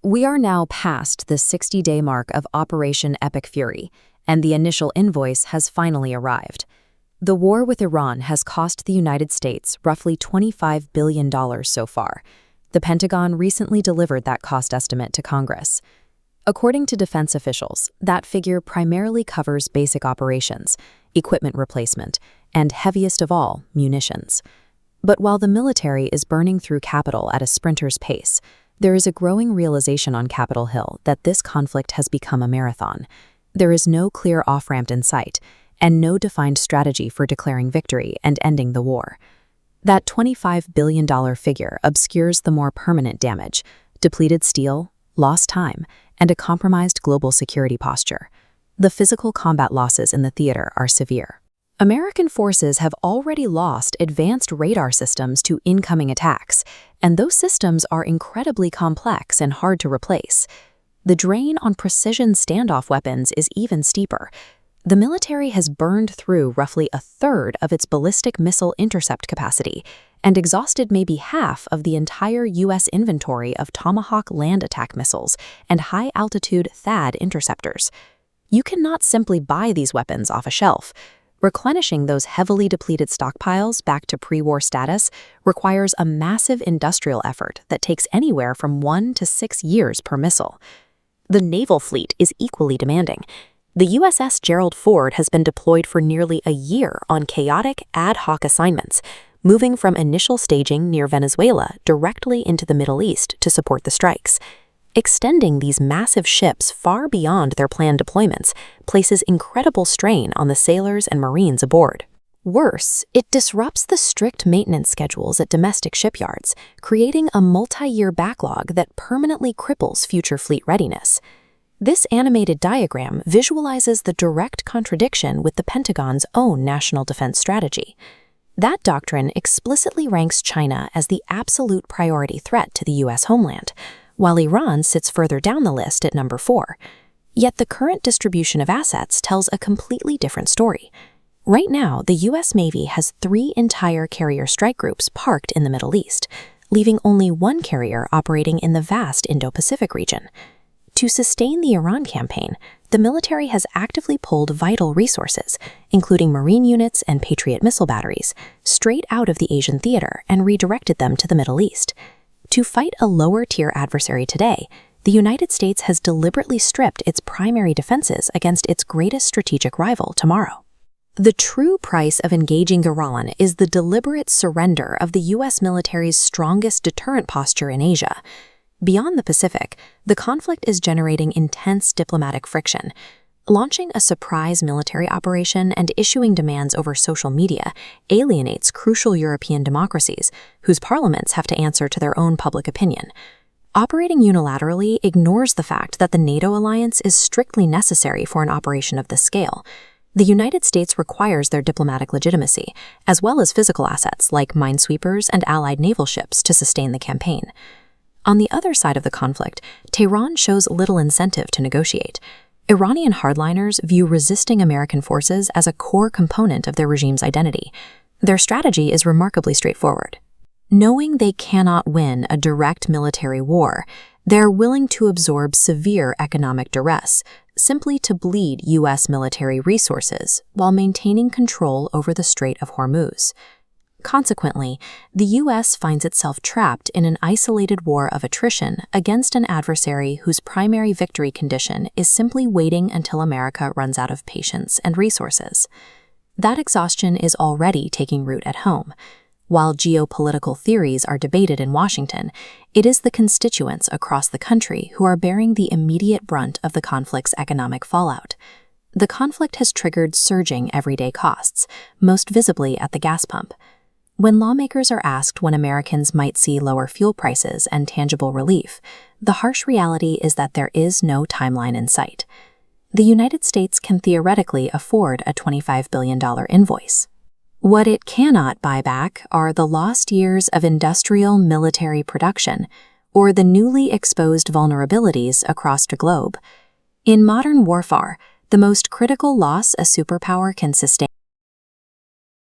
We are now past the 60-day mark of Operation Epic Fury, and the initial invoice has finally arrived. The war with Iran has cost the United States roughly $25 billion so far. The Pentagon recently delivered that cost estimate to Congress. According to defense officials, that figure primarily covers basic operations, equipment replacement, and heaviest of all, munitions. But while the military is burning through capital at a sprinter's pace, there is a growing realization on Capitol Hill that this conflict has become a marathon. There is no clear off-ramp in sight, and no defined strategy for declaring victory and ending the war. That $25 billion figure obscures the more permanent damage: depleted steel, lost time, and a compromised global security posture. The physical combat losses in the theater are severe. American forces have already lost advanced radar systems to incoming attacks, and those systems are incredibly complex and hard to replace. The drain on precision standoff weapons is even steeper. The military has burned through roughly a third of its ballistic missile intercept capacity and exhausted maybe half of the entire U.S. inventory of Tomahawk land attack missiles and high-altitude THAAD interceptors. You cannot simply buy these weapons off a shelf. Replenishing those heavily depleted stockpiles back to pre-war status requires a massive industrial effort that takes anywhere from 1 to 6 years per missile. The naval fleet is equally demanding. The USS Gerald Ford has been deployed for nearly a year on chaotic, ad hoc assignments, moving from initial staging near Venezuela directly into the Middle East to support the strikes. Extending these massive ships far beyond their planned deployments places incredible strain on the sailors and Marines aboard. Worse, it disrupts the strict maintenance schedules at domestic shipyards, creating a multi-year backlog that permanently cripples future fleet readiness. This animated diagram visualizes the direct contradiction with the Pentagon's own national defense strategy. That doctrine explicitly ranks China as the absolute priority threat to the U.S. homeland, while Iran sits further down the list at number 4. Yet the current distribution of assets tells a completely different story. Right now, the U.S. Navy has 3 entire carrier strike groups parked in the Middle East, leaving only 1 carrier operating in the vast Indo-Pacific region. To sustain the Iran campaign, the military has actively pulled vital resources, including Marine units and Patriot missile batteries, straight out of the Asian theater and redirected them to the Middle East. To fight a lower-tier adversary today, the United States has deliberately stripped its primary defenses against its greatest strategic rival tomorrow. The true price of engaging Iran is the deliberate surrender of the U.S. military's strongest deterrent posture in Asia. Beyond the Pacific, the conflict is generating intense diplomatic friction. Launching a surprise military operation and issuing demands over social media alienates crucial European democracies, whose parliaments have to answer to their own public opinion. Operating unilaterally ignores the fact that the NATO alliance is strictly necessary for an operation of this scale. The United States requires their diplomatic legitimacy, as well as physical assets like minesweepers and allied naval ships to sustain the campaign. On the other side of the conflict, Tehran shows little incentive to negotiate. Iranian hardliners view resisting American forces as a core component of their regime's identity. Their strategy is remarkably straightforward. Knowing they cannot win a direct military war, they're willing to absorb severe economic duress, simply to bleed U.S. military resources while maintaining control over the Strait of Hormuz. Consequently, the U.S. finds itself trapped in an isolated war of attrition against an adversary whose primary victory condition is simply waiting until America runs out of patience and resources. That exhaustion is already taking root at home. While geopolitical theories are debated in Washington, it is the constituents across the country who are bearing the immediate brunt of the conflict's economic fallout. The conflict has triggered surging everyday costs, most visibly at the gas pump. When lawmakers are asked when Americans might see lower fuel prices and tangible relief, the harsh reality is that there is no timeline in sight. The United States can theoretically afford a $25 billion invoice. What it cannot buy back are the lost years of industrial military production or the newly exposed vulnerabilities across the globe. In modern warfare, the most critical loss a superpower can sustain